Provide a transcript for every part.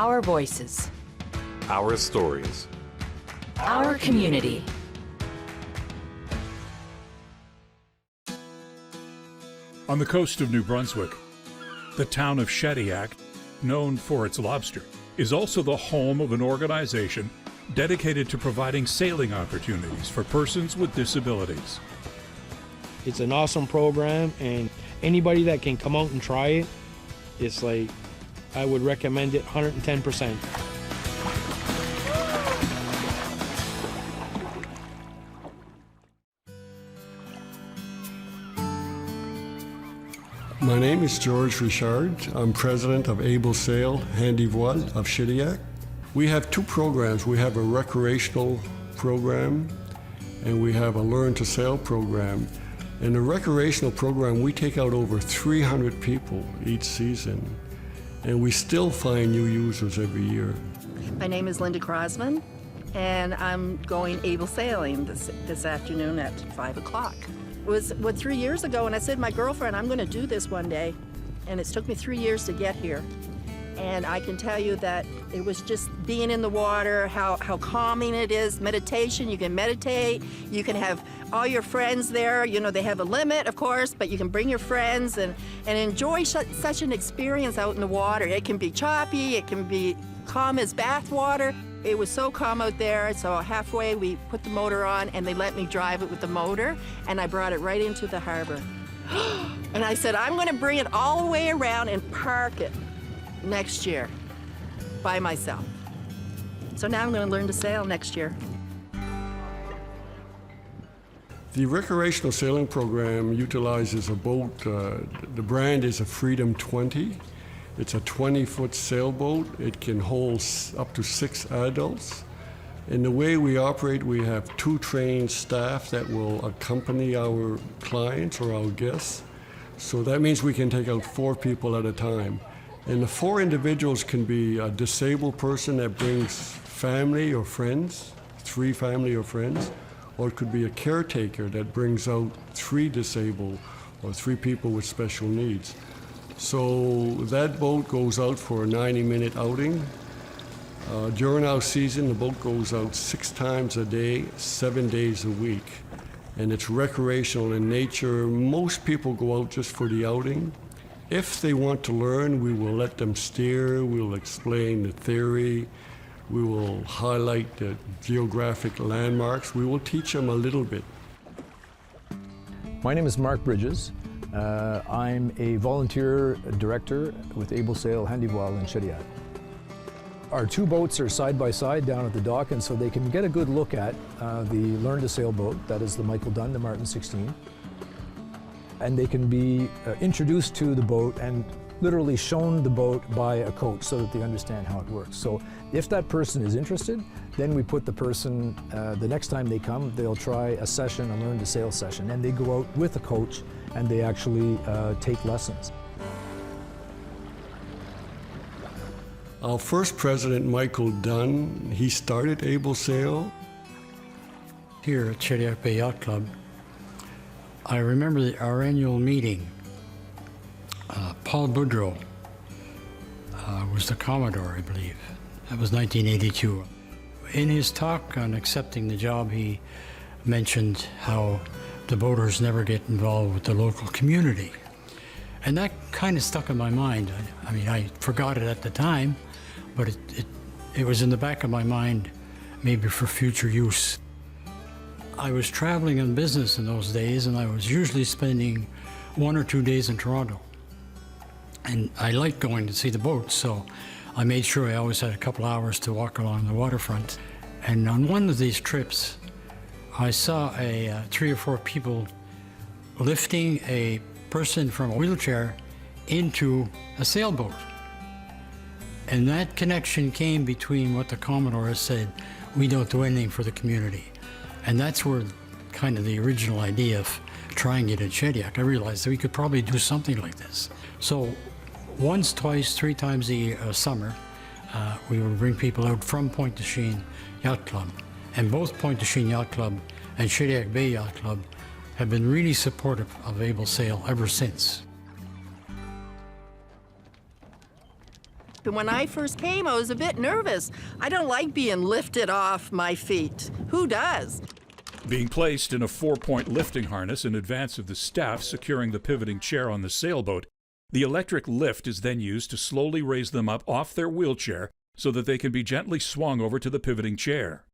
Our voices. Our stories. Our community. On the coast of New Brunswick, the town of Shediac, known for its lobster, is also the home of an organization dedicated to providing sailing opportunities for persons with disabilities. It's an awesome program, and anybody that can come out and try it, it's like, I would recommend it 110%. My name is George Richard. I'm president of Able Sail Handy Voile of Shediac. We have two programs. We have a recreational program and we have a learn to sail program. In the recreational program, we take out over 300 people each season, and we still find new users every year. My name is Linda Crosman, and I'm going able sailing this afternoon at 5 o'clock. It was 3 years ago, and I said to my girlfriend, I'm going to do this one day, and it's took me 3 years to get here. And I can tell you that it was just being in the water, how calming it is, meditation. You can meditate, you can have all your friends there. You know, they have a limit, of course, but you can bring your friends and enjoy such an experience out in the water. It can be choppy, it can be calm as bath water. It was so calm out there, so halfway we put the motor on and they let me drive it with the motor, and I brought it right into the harbor. And I said, I'm gonna bring it all the way around and park it next year by myself. So now I'm going to learn to sail next year. The recreational sailing program utilizes a boat. The brand is a Freedom 20. It's a 20-foot sailboat. It can hold up to 6 adults. In the way we operate, we have 2 trained staff that will accompany our clients or our guests. So that means we can take out 4 people at a time. And the 4 individuals can be a disabled person that brings family or friends, 3 family or friends, or it could be a caretaker that brings out 3 disabled or 3 people with special needs. So that boat goes out for a 90-minute outing. During our season, the boat goes out 6 times a day, 7 days a week. And it's recreational in nature. Most people go out just for the outing. If they want to learn, we will let them steer, we'll explain the theory, we will highlight the geographic landmarks, we will teach them a little bit. My name is Mark Bridges. I'm a volunteer director with Able Sail Handy Voile in Shediac. Our 2 boats are side by side down at the dock, and so they can get a good look at the Learn to Sail boat, that is the Michael Dunn, the Martin 16. And they can be introduced to the boat and literally shown the boat by a coach so that they understand how it works. So if that person is interested, then we put the person, the next time they come, they'll try a session, a Learn to Sail session, and they go out with a coach and they actually take lessons. Our first president, Michael Dunn, he started Able Sail. Here at Shediac Bay Yacht Club, I remember our annual meeting. Paul Boudreau was the Commodore, I believe. That was 1982. In his talk on accepting the job, he mentioned how the boaters never get involved with the local community. And that kind of stuck in my mind. I mean, I forgot it at the time, but it was in the back of my mind, maybe for future use. I was traveling on business in those days, and I was usually spending 1 or 2 days in Toronto. And I liked going to see the boats, so I made sure I always had a couple hours to walk along the waterfront. And on one of these trips, I saw 3 or 4 people lifting a person from a wheelchair into a sailboat. And that connection came between what the Commodore has said, we don't do anything for the community. And that's where kind of the original idea of trying it at Shediac, I realized that we could probably do something like this. So once, twice, 3 times a summer, we would bring people out from Pointe du Chien Yacht Club. And both Pointe du Chien Yacht Club and Shediac Bay Yacht Club have been really supportive of Able Sail ever since. But when I first came, I was a bit nervous. I don't like being lifted off my feet. Who does? Being placed in a 4-point lifting harness in advance of the staff securing the pivoting chair on the sailboat, the electric lift is then used to slowly raise them up off their wheelchair so that they can be gently swung over to the pivoting chair.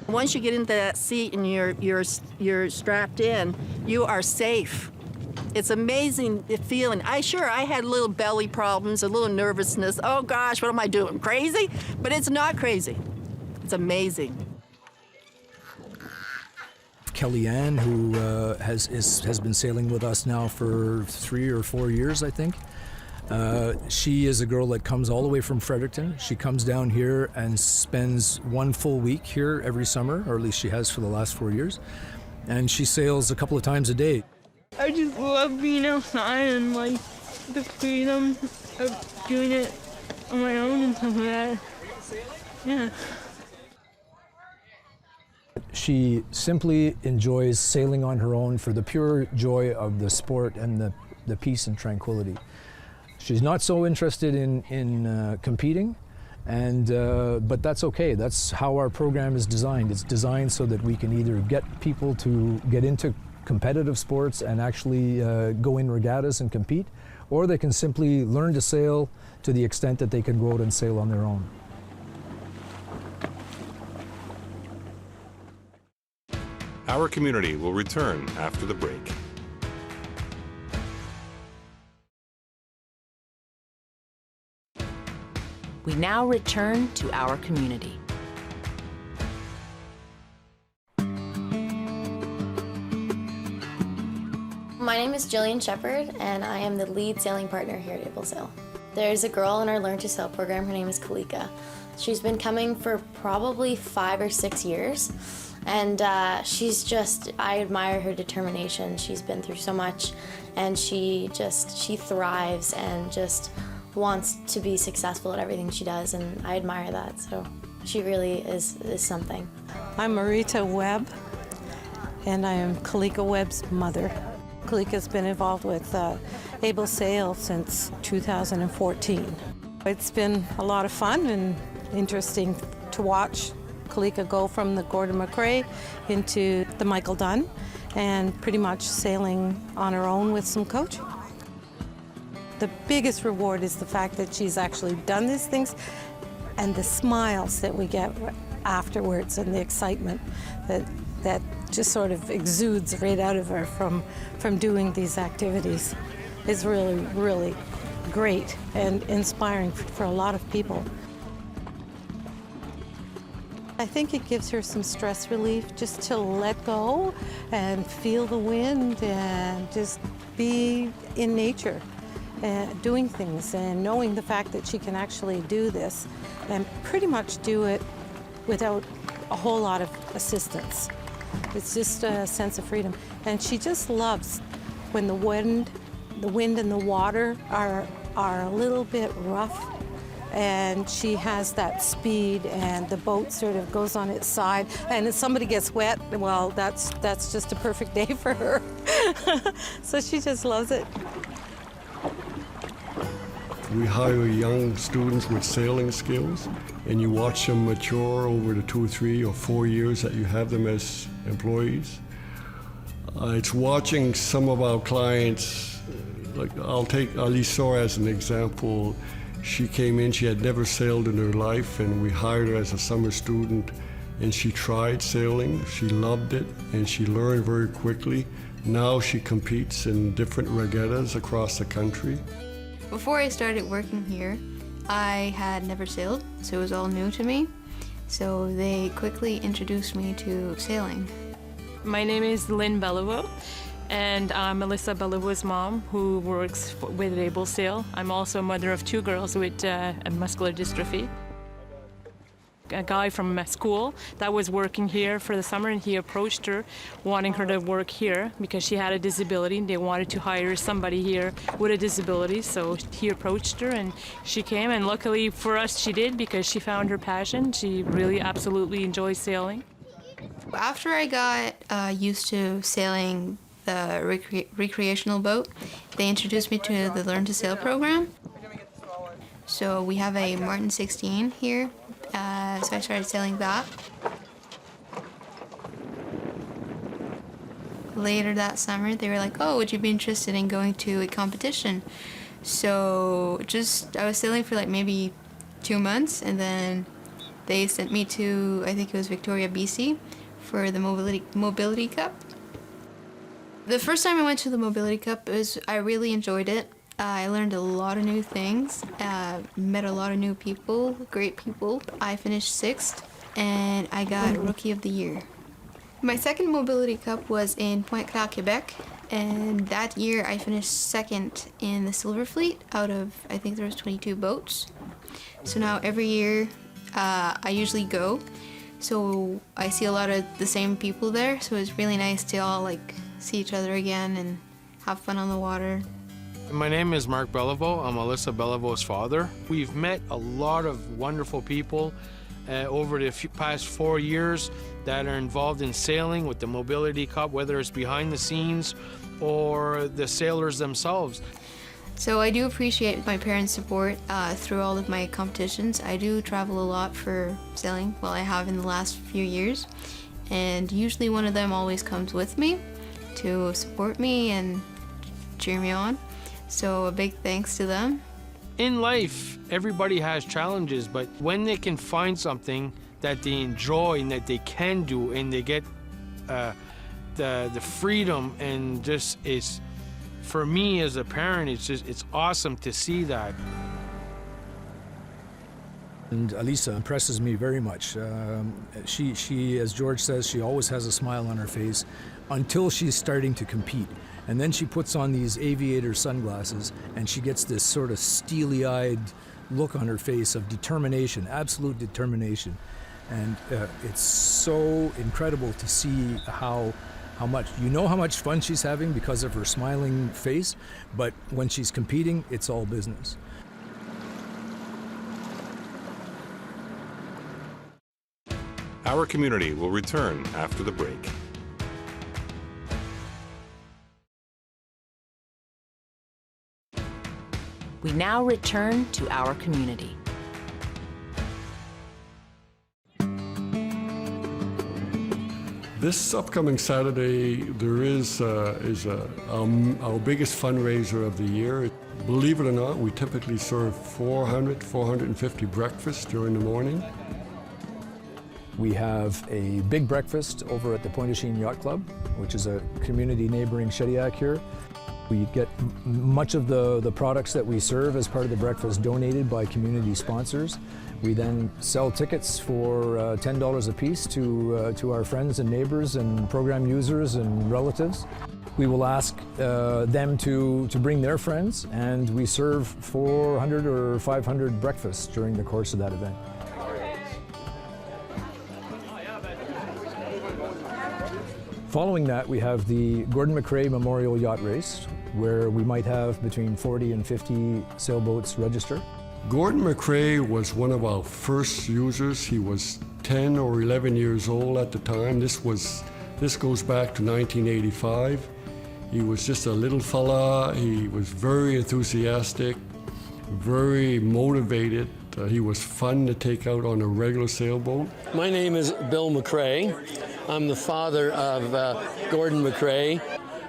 Once you get into that seat and you're strapped in, you are safe. It's amazing feeling. I had little belly problems, a little nervousness. Oh gosh, what am I doing? Crazy? But it's not crazy. It's amazing. Kellyanne, who has been sailing with us now for 3 or 4 years, I think. She is a girl that comes all the way from Fredericton. She comes down here and spends 1 full week here every summer, or at least she has for the last 4 years. And she sails a couple of times a day. I just love being outside and like the freedom of doing it on my own and stuff like that. Yeah. She simply enjoys sailing on her own for the pure joy of the sport and the peace and tranquility. She's not so interested in competing, but that's okay. That's how our program is designed. It's designed so that we can either get people to get into competitive sports and actually go in regattas and compete, or they can simply learn to sail to the extent that they can go out and sail on their own. Our community will return after the break. We now return to our community. My name is Jillian Shepard, and I am the lead sailing partner here at Able Sail. There's a girl in our Learn to Sail program. Her name is Kalika. She's been coming for probably 5 or 6 years, and I admire her determination. She's been through so much, and she thrives and just wants to be successful at everything she does, and I admire that. So she really is something. I'm Marita Webb, and I am Kalika Webb's mother. Kalika's been involved with Able Sail since 2014. It's been a lot of fun and interesting to watch Kalika go from the Gordon McRae into the Michael Dunn, and pretty much sailing on her own with some coaching. The biggest reward is the fact that she's actually done these things, and the smiles that we get afterwards and the excitement that just sort of exudes right out of her from doing these activities is really, really great and inspiring for a lot of people. I think it gives her some stress relief just to let go and feel the wind and just be in nature, doing things and knowing the fact that she can actually do this and pretty much do it without a whole lot of assistance. It's just a sense of freedom. And she just loves when the wind and the water are a little bit rough, and she has that speed and the boat sort of goes on its side, and if somebody gets wet, well, that's just a perfect day for her. So she just loves it. We hire young students with sailing skills, and you watch them mature over the 2 or 3 or 4 years that you have them as employees. It's watching some of our clients, like I'll take Alisor as an example. She came in, she had never sailed in her life, and we hired her as a summer student, and she tried sailing, she loved it, and she learned very quickly. Now she competes in different regattas across the country. Before I started working here, I had never sailed, so it was all new to me. So they quickly introduced me to sailing. My name is Lynn Beliveau, and I'm Melissa Belivo's mom, who works with Able Sail. I'm also a mother of 2 girls with muscular dystrophy. A guy from school that was working here for the summer, and he approached her wanting her to work here because she had a disability, and they wanted to hire somebody here with a disability. So he approached her and she came, and luckily for us she did, because she found her passion. She really absolutely enjoys sailing. After I got used to sailing the recreational boat, they introduced me to the Learn to Sail program. So we have a Martin 16 here, so I started sailing that. Later that summer, they were like, oh, would you be interested in going to a competition? So I was sailing for like maybe 2 months, and then they sent me to, I think it was Victoria, BC, for the Mobility Cup. The first time I went to the Mobility Cup, I really enjoyed it. I learned a lot of new things, met a lot of new people, great people. I finished 6th, and I got Rookie of the Year. My second Mobility Cup was in Pointe-Claire, Quebec, and that year I finished 2nd in the Silver Fleet out of, I think there was 22 boats. So now every year I usually go, so I see a lot of the same people there, so it's really nice to all like see each other again and have fun on the water. My name is Mark Beliveau. I'm Alyssa Beliveau's father. We've met a lot of wonderful people over the past 4 years that are involved in sailing with the Mobility Cup, whether it's behind the scenes or the sailors themselves. So I do appreciate my parents' support through all of my competitions. I do travel a lot for sailing, well, I have in the last few years, and usually one of them always comes with me to support me and cheer me on. So a big thanks to them. In life, everybody has challenges, but when they can find something that they enjoy and that they can do, and they get the freedom, and just is, for me as a parent, it's awesome to see that. And Alyssa impresses me very much. She, as George says, she always has a smile on her face until she's starting to compete. And then she puts on these aviator sunglasses, and she gets this sort of steely-eyed look on her face of determination, absolute determination. And it's so incredible to see how much, how much fun she's having because of her smiling face, but when she's competing, it's all business. Our community will return after the break. We now return to our community. This upcoming Saturday, there is our biggest fundraiser of the year. Believe it or not, we typically serve 450 breakfasts during the morning. We have a big breakfast over at the Pointe-aux-Chenes Yacht Club, which is a community neighboring Shediac here. We get much of the products that we serve as part of the breakfast donated by community sponsors. We then sell tickets for $10 a piece to our friends and neighbors and program users and relatives. We will ask them to bring their friends, and we serve 400 or 500 breakfasts during the course of that event. Following that, we have the Gordon MacRae Memorial Yacht Race, where we might have between 40 and 50 sailboats register. Gordon MacRae was one of our first users. He was 10 or 11 years old at the time. This goes back to 1985. He was just a little fella. He was very enthusiastic, very motivated. He was fun to take out on a regular sailboat. My name is Bill MacRae. I'm the father of Gordon MacRae.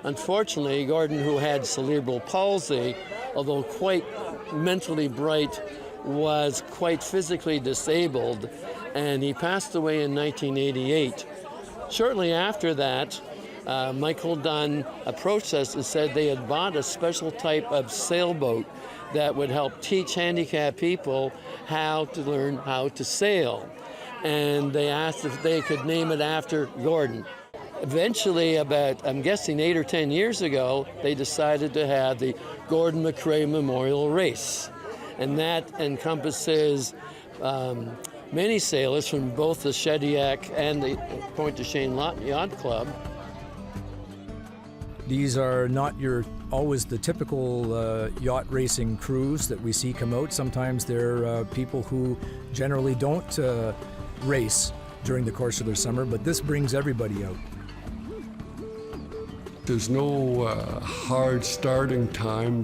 Unfortunately, Gordon, who had cerebral palsy, although quite mentally bright, was quite physically disabled, and he passed away in 1988. Shortly after that, Michael Dunn approached us and said they had bought a special type of sailboat that would help teach handicapped people how to learn how to sail. And they asked if they could name it after Gordon. Eventually, about, I'm guessing 8 or 10 years ago, they decided to have the Gordon MacRae Memorial Race. And that encompasses many sailors from both the Shediac and the Pointe-aux-Chenes Yacht Club. These are not always the typical yacht racing crews that we see come out. Sometimes they're people who generally don't race during the course of their summer, but this brings everybody out. There's no hard starting time.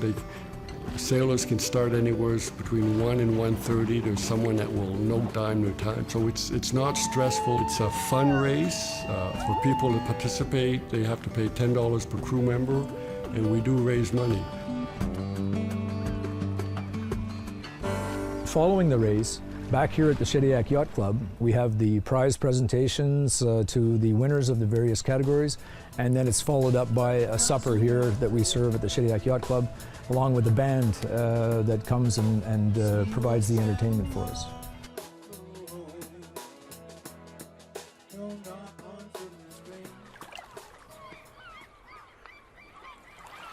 Sailors can start anywhere between 1 and 1:30. There's someone that will note down their time. So it's not stressful. It's a fun race. For people to participate, they have to pay $10 per crew member, and we do raise money. Following the race, back here at the Shediac Yacht Club, we have the prize presentations to the winners of the various categories, and then it's followed up by a supper here that we serve at the Shediac Yacht Club, along with the band that comes and provides the entertainment for us.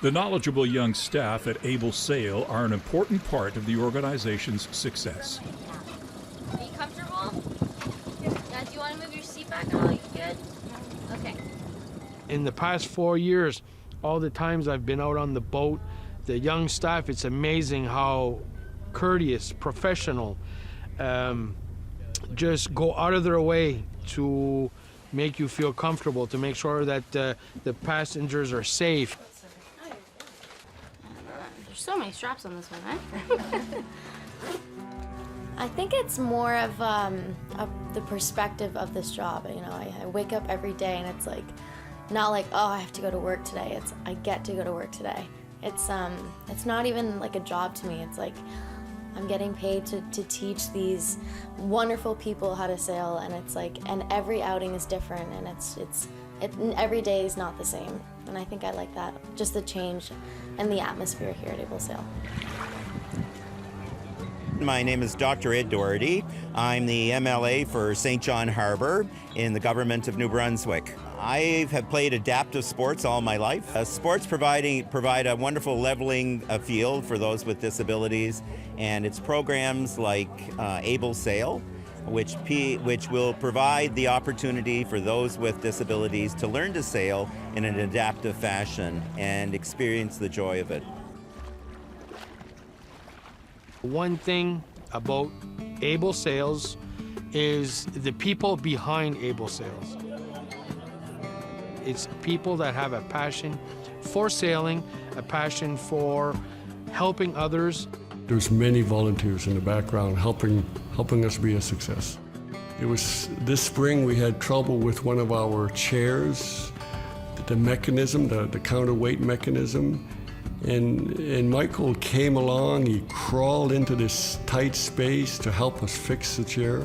The knowledgeable young staff at Able Sail are an important part of the organization's success. Are you comfortable? Now, do you want to move your seat back now? You good? Okay. In the past 4 years, all the times I've been out on the boat, the young staff, it's amazing how courteous, professional, just go out of their way to make you feel comfortable, to make sure that the passengers are safe. There's so many straps on this one, eh? I think it's more of the perspective of this job. You know, I wake up every day and it's like, not like, oh, I have to go to work today. It's, I get to go to work today. It's not even like a job to me. It's like, I'm getting paid to teach these wonderful people how to sail, and it's like, and every outing is different, and every day is not the same. And I think I like that, just the change and the atmosphere here at Able Sail. My name is Dr. Ed Doherty. I'm the MLA for St. John Harbour in the government of New Brunswick. I have played adaptive sports all my life. Sports provide a wonderful leveling field for those with disabilities, and it's programs like Able Sail, which will provide the opportunity for those with disabilities to learn to sail in an adaptive fashion and experience the joy of it. One thing about Able Sails is the people behind Able Sails. It's people that have a passion for sailing, a passion for helping others. There's many volunteers in the background helping us be a success. It was this spring we had trouble with one of our chairs, the mechanism, the counterweight mechanism. And Michael came along, he crawled into this tight space to help us fix the chair.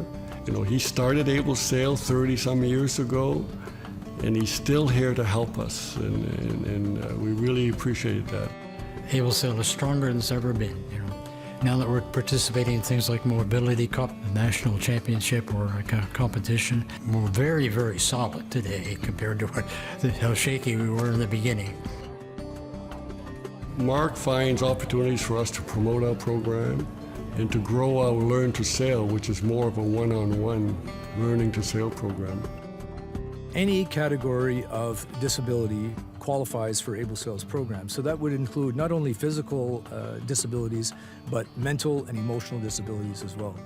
You know, he started Able Sail 30-some years ago, and he's still here to help us, and we really appreciate that. Able Sail is stronger than it's ever been. You know, now that we're participating in things like Mobility Cup, the national championship, or a competition, we're very, very solid today compared to how shaky we were in the beginning. Mark finds opportunities for us to promote our program and to grow our Learn to Sail, which is more of a one-on-one learning to sail program. Any category of disability qualifies for Able Sail's program. So that would include not only physical disabilities, but mental and emotional disabilities as well.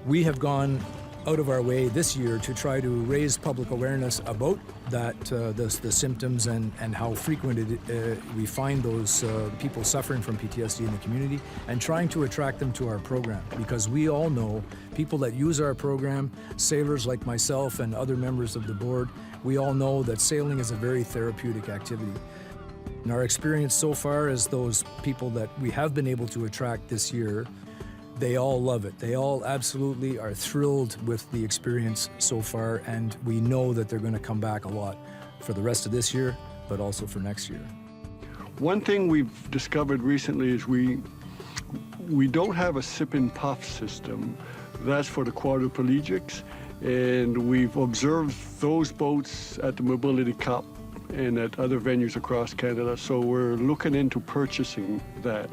We have gone out of our way this year to try to raise public awareness about that, the symptoms and how frequent we find those people suffering from PTSD in the community, and trying to attract them to our program, because we all know people that use our program, sailors like myself and other members of the board, we all know that sailing is a very therapeutic activity. And our experience so far is those people that we have been able to attract this year, they all love it. They all absolutely are thrilled with the experience so far, and we know that they're going to come back a lot for the rest of this year, but also for next year. One thing we've discovered recently is we don't have a sip and puff system. That's for the quadriplegics, and we've observed those boats at the Mobility Cup and at other venues across Canada, so we're looking into purchasing that.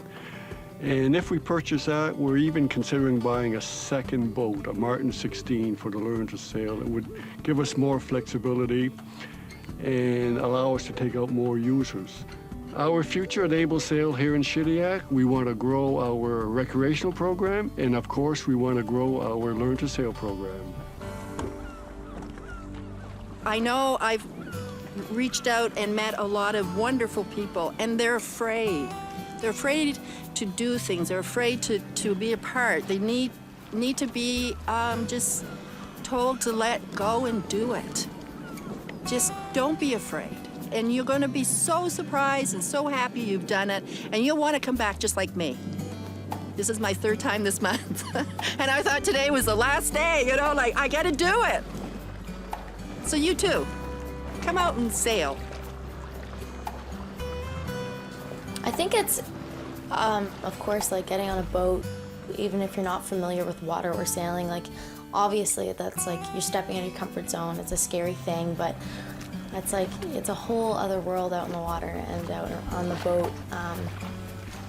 And if we purchase that, we're even considering buying a second boat, a Martin 16 for the Learn to Sail. It would give us more flexibility and allow us to take out more users. Our future at Able Sail here in Shediac, we want to grow our recreational program, and of course we want to grow our Learn to Sail program. I know I've reached out and met a lot of wonderful people, and they're afraid. They're afraid to do things. They're afraid to be a part. They need to be just told to let go and do it. Just don't be afraid. And you're going to be so surprised and so happy you've done it, and you'll want to come back just like me. This is my 3rd time this month. And I thought today was the last day, you know, like, I got to do it. So you too, come out and sail. I think it's, of course, like getting on a boat, even if you're not familiar with water or sailing, like, obviously that's like you're stepping out of your comfort zone. It's a scary thing, but it's like, it's a whole other world out in the water and out on the boat.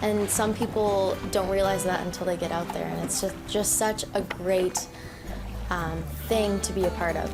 And some people don't realize that until they get out there, and it's just such a great thing to be a part of.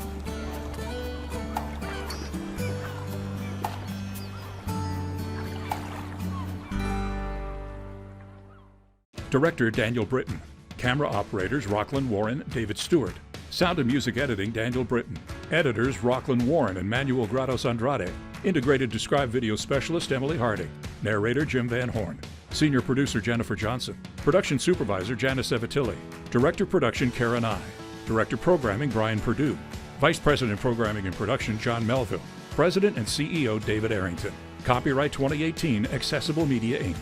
Director Daniel Britton. Camera operators Rocklin Warren, David Stewart. Sound and music editing Daniel Britton. Editors Rocklin Warren and Manuel Grados Andrade. Integrated Describe video specialist Emily Harding. Narrator Jim Van Horn. Senior producer Jennifer Johnson. Production supervisor Janice Evatilli. Director production Karen I. Director programming Brian Perdue. Vice President programming and production John Melville. President and CEO David Arrington. Copyright 2018 Accessible Media Inc.